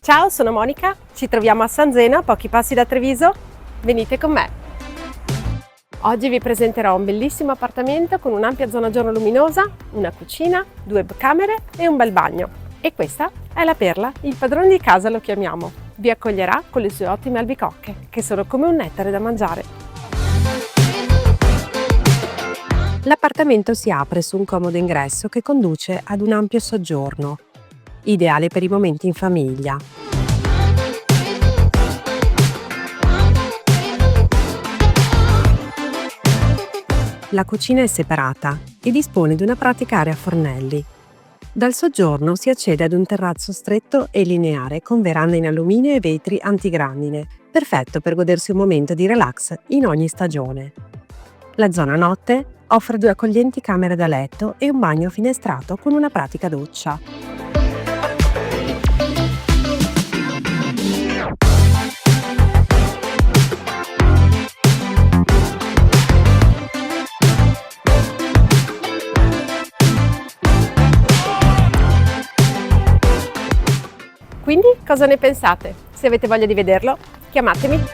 Ciao, sono Monica, ci troviamo a San Zeno, a pochi passi da Treviso. Venite con me. Oggi vi presenterò un bellissimo appartamento con un'ampia zona giorno luminosa, una cucina, 2 camere e un bel bagno. E questa è la perla, il padrone di casa lo chiamiamo. Vi accoglierà con le sue ottime albicocche, che sono come un nettare da mangiare. L'appartamento si apre su un comodo ingresso che conduce ad un ampio soggiorno, ideale per i momenti in famiglia. La cucina è separata e dispone di una pratica area fornelli. Dal soggiorno si accede ad un terrazzo stretto e lineare con veranda in alluminio e vetri antigrandine, perfetto per godersi un momento di relax in ogni stagione. La zona notte offre 2 accoglienti camere da letto e un bagno finestrato con una pratica doccia. Quindi cosa ne pensate? Se avete voglia di vederlo, chiamatemi!